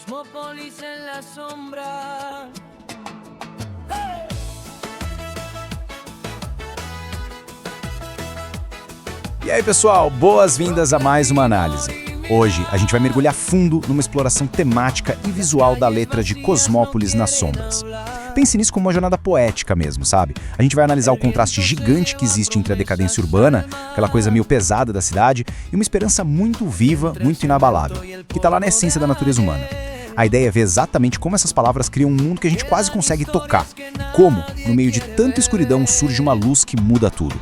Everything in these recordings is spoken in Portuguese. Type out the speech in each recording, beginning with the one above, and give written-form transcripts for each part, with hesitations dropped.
Cosmópolis en la sombra. E aí, pessoal, boas-vindas a mais uma análise. Hoje a gente vai mergulhar fundo numa exploração temática e visual da letra de Cosmópolis nas Sombras. Pense nisso como uma jornada poética mesmo, sabe? A gente vai analisar o contraste gigante que existe entre a decadência urbana, aquela coisa meio pesada da cidade, e uma esperança muito viva, muito inabalável, que está lá na essência da natureza humana. A ideia é ver exatamente como essas palavras criam um mundo que a gente quase consegue tocar, e como, no meio de tanta escuridão, surge uma luz que muda tudo.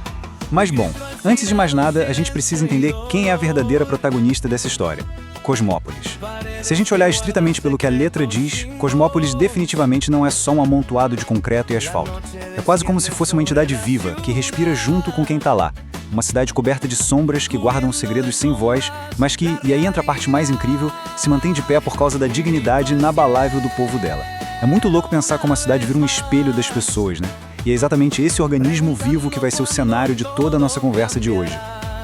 Mas bom, antes de mais nada, a gente precisa entender quem é a verdadeira protagonista dessa história: Cosmópolis. Se a gente olhar estritamente pelo que a letra diz, Cosmópolis definitivamente não é só um amontoado de concreto e asfalto. É quase como se fosse uma entidade viva, que respira junto com quem está lá. Uma cidade coberta de sombras que guardam segredos sem voz, mas que, e aí entra a parte mais incrível, se mantém de pé por causa da dignidade inabalável do povo dela. É muito louco pensar como a cidade vira um espelho das pessoas, né? E é exatamente esse organismo vivo que vai ser o cenário de toda a nossa conversa de hoje.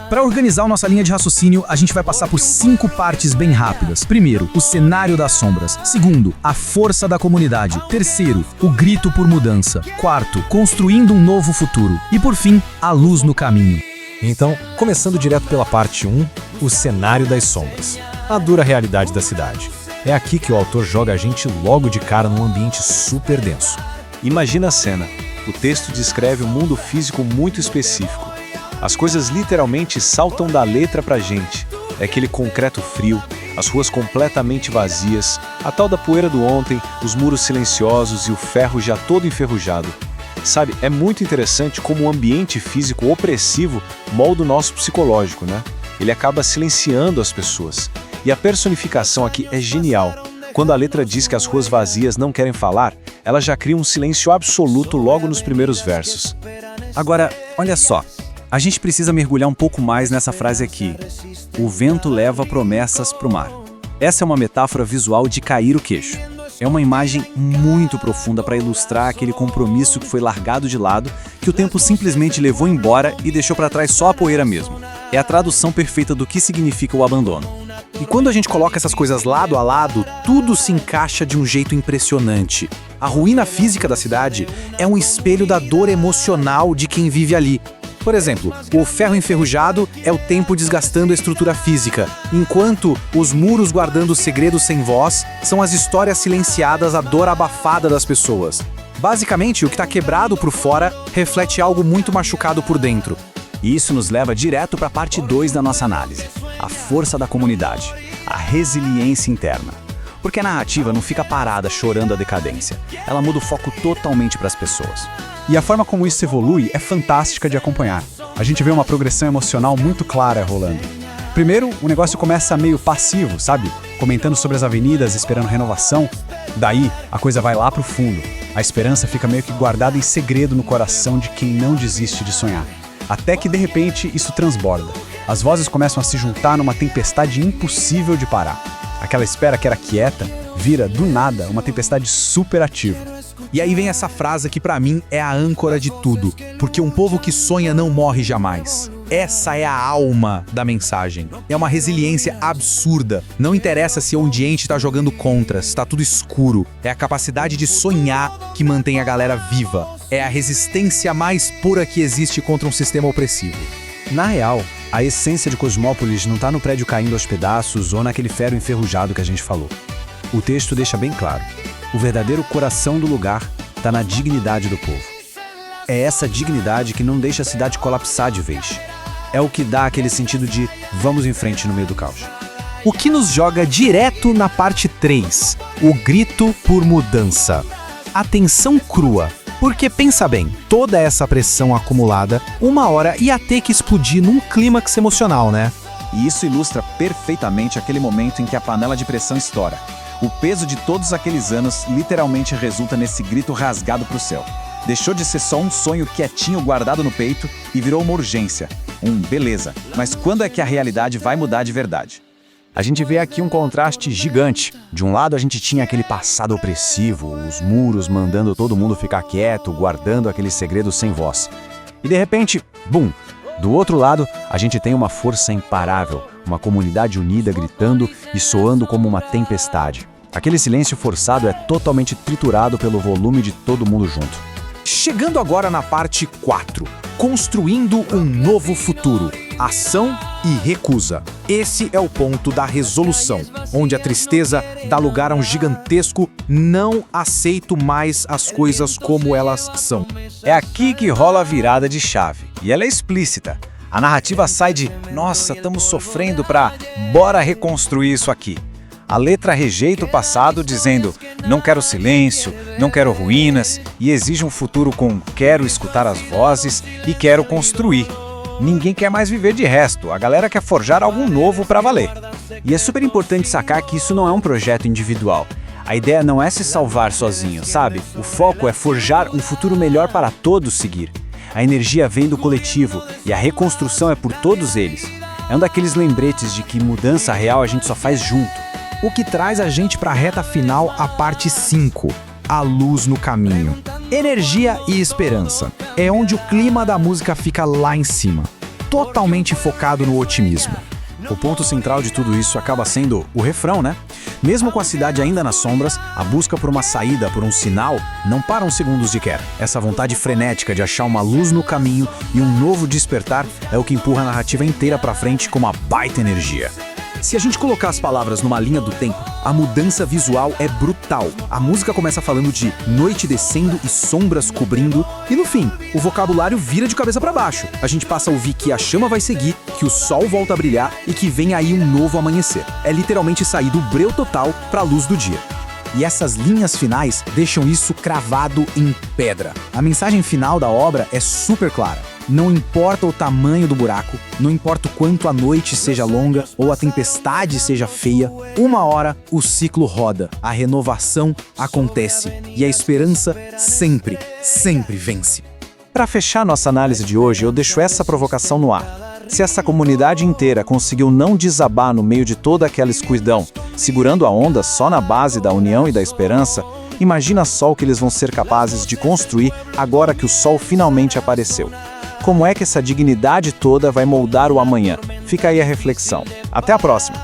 Para organizar nossa linha de raciocínio, a gente vai passar por 5 partes bem rápidas. Primeiro, o cenário das sombras. Segundo, a força da comunidade. Terceiro, o grito por mudança. Quarto, construindo um novo futuro. E por fim, a luz no caminho. Então, começando direto pela parte 1, o cenário das sombras. A dura realidade da cidade. É aqui que o autor joga a gente logo de cara num ambiente super denso. Imagina a cena. O texto descreve um mundo físico muito específico. As coisas literalmente saltam da letra pra gente. É aquele concreto frio, as ruas completamente vazias, a tal da poeira do ontem, os muros silenciosos e o ferro já todo enferrujado. Sabe, é muito interessante como o ambiente físico opressivo molda o nosso psicológico, né? Ele acaba silenciando as pessoas. E a personificação aqui é genial. Quando a letra diz que as ruas vazias não querem falar, ela já cria um silêncio absoluto logo nos primeiros versos. Agora, olha só, a gente precisa mergulhar um pouco mais nessa frase aqui. O vento leva promessas pro mar. Essa é uma metáfora visual de cair o queixo. É uma imagem muito profunda para ilustrar aquele compromisso que foi largado de lado, que o tempo simplesmente levou embora e deixou para trás só a poeira mesmo. É a tradução perfeita do que significa o abandono. E quando a gente coloca essas coisas lado a lado, tudo se encaixa de um jeito impressionante. A ruína física da cidade é um espelho da dor emocional de quem vive ali. Por exemplo, o ferro enferrujado é o tempo desgastando a estrutura física, enquanto os muros guardando segredos sem voz são as histórias silenciadas, a dor abafada das pessoas. Basicamente, o que está quebrado por fora reflete algo muito machucado por dentro. E isso nos leva direto para a parte 2 da nossa análise: a força da comunidade, a resiliência interna. Porque a narrativa não fica parada chorando a decadência, ela muda o foco totalmente para as pessoas. E a forma como isso evolui é fantástica de acompanhar. A gente vê uma progressão emocional muito clara rolando. Primeiro, o negócio começa meio passivo, sabe? Comentando sobre as avenidas, esperando renovação. Daí, a coisa vai lá pro fundo. A esperança fica meio que guardada em segredo no coração de quem não desiste de sonhar. Até que, de repente, isso transborda. As vozes começam a se juntar numa tempestade impossível de parar. Aquela espera que era quieta vira, do nada, uma tempestade super ativa. E aí vem essa frase que pra mim é a âncora de tudo, porque um povo que sonha não morre jamais. Essa é a alma da mensagem. É uma resiliência absurda. Não interessa se o ambiente tá jogando contra, se tá tudo escuro. É a capacidade de sonhar que mantém a galera viva. É a resistência mais pura que existe contra um sistema opressivo. Na real, a essência de Cosmópolis não está no prédio caindo aos pedaços ou naquele ferro enferrujado que a gente falou. O texto deixa bem claro: o verdadeiro coração do lugar está na dignidade do povo. É essa dignidade que não deixa a cidade colapsar de vez. É o que dá aquele sentido de vamos em frente no meio do caos. O que nos joga direto na parte 3, o grito por mudança. A tensão crua. Porque pensa bem, toda essa pressão acumulada, uma hora ia ter que explodir num clímax emocional, né? E isso ilustra perfeitamente aquele momento em que a panela de pressão estoura. O peso de todos aqueles anos literalmente resulta nesse grito rasgado pro céu. Deixou de ser só um sonho quietinho guardado no peito e virou uma urgência. Beleza, mas quando é que a realidade vai mudar de verdade? A gente vê aqui um contraste gigante. De um lado a gente tinha aquele passado opressivo, os muros mandando todo mundo ficar quieto, guardando aqueles segredos sem voz. E de repente, bum! Do outro lado, a gente tem uma força imparável, uma comunidade unida gritando e soando como uma tempestade. Aquele silêncio forçado é totalmente triturado pelo volume de todo mundo junto. Chegando agora na parte 4, construindo um novo futuro, ação e recusa. Esse é o ponto da resolução, onde a tristeza dá lugar a um gigantesco não aceito mais as coisas como elas são. É aqui que rola a virada de chave, e ela é explícita. A narrativa sai de nossa, estamos sofrendo pra bora reconstruir isso aqui. A letra rejeita o passado dizendo não quero silêncio, não quero ruínas e exige um futuro com quero escutar as vozes e quero construir. Ninguém quer mais viver de resto, a galera quer forjar algo novo pra valer. E é super importante sacar que isso não é um projeto individual. A ideia não é se salvar sozinho, sabe? O foco é forjar um futuro melhor para todos seguir. A energia vem do coletivo e a reconstrução é por todos eles. É um daqueles lembretes de que mudança real a gente só faz junto. O que traz a gente para a reta final, a parte 5, a luz no caminho. Energia e esperança. É onde o clima da música fica lá em cima, totalmente focado no otimismo. O ponto central de tudo isso acaba sendo o refrão, né? Mesmo com a cidade ainda nas sombras, a busca por uma saída, por um sinal, não para uns segundos sequer. Essa vontade frenética de achar uma luz no caminho e um novo despertar é o que empurra a narrativa inteira pra frente com uma baita energia. Se a gente colocar as palavras numa linha do tempo, a mudança visual é brutal. A música começa falando de noite descendo e sombras cobrindo, e no fim, o vocabulário vira de cabeça para baixo. A gente passa a ouvir que a chama vai seguir, que o sol volta a brilhar e que vem aí um novo amanhecer. É literalmente sair do breu total para a luz do dia. E essas linhas finais deixam isso cravado em pedra. A mensagem final da obra é super clara. Não importa o tamanho do buraco, não importa o quanto a noite seja longa ou a tempestade seja feia, uma hora o ciclo roda, a renovação acontece e a esperança sempre, sempre vence. Para fechar nossa análise de hoje, eu deixo essa provocação no ar. Se essa comunidade inteira conseguiu não desabar no meio de toda aquela escuridão, segurando a onda só na base da união e da esperança, imagina só o que eles vão ser capazes de construir agora que o sol finalmente apareceu. Como é que essa dignidade toda vai moldar o amanhã? Fica aí a reflexão. Até a próxima!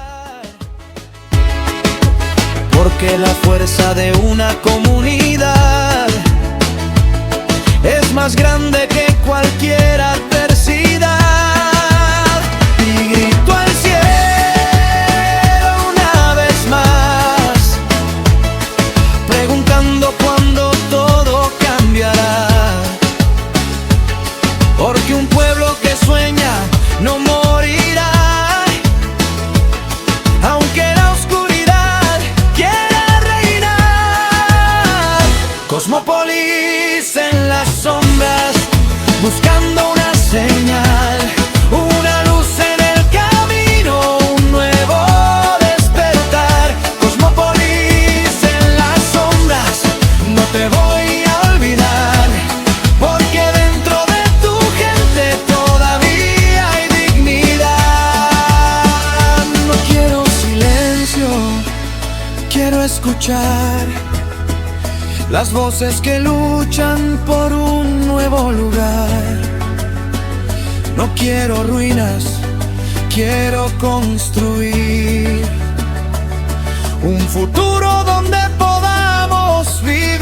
Porque la fuerza de una comunidad es más grande que cualquier adversidad. Y grito al cielo una vez más, preguntando cuándo todo cambiará. Porque un pueblo que sueña no morirá, aunque la oscuridad quiera reinar. Cosmópolis en las sombras, buscando una señal, una luz en el camino, un nuevo despertar. Cosmópolis en las sombras, no te voy a olvidar, porque dentro de tu gente todavía hay dignidad. No quiero silencio, quiero escuchar las voces que luchan por un nuevo lugar. No quiero ruinas, quiero construir un futuro donde podamos vivir.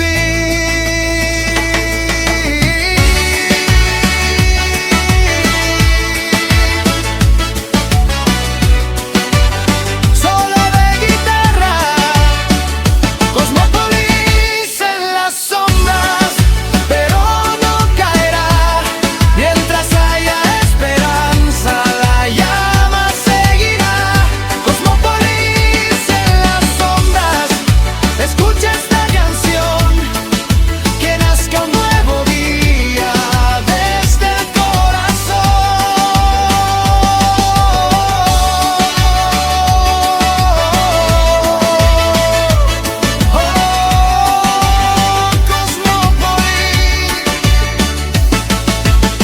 Solo de guitarra, Cosmópolis en las sombras, pero no caerá. Mientras haya esperanza, la llama seguirá. Cosmópolis en las sombras, escucha esta canción, que nazca un nuevo día desde el corazón. Cosmópolis.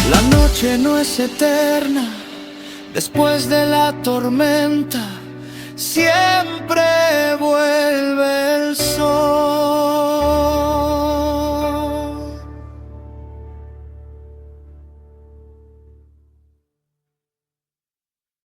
La noche no es eterna, después de la tormenta siempre vuelve el sol.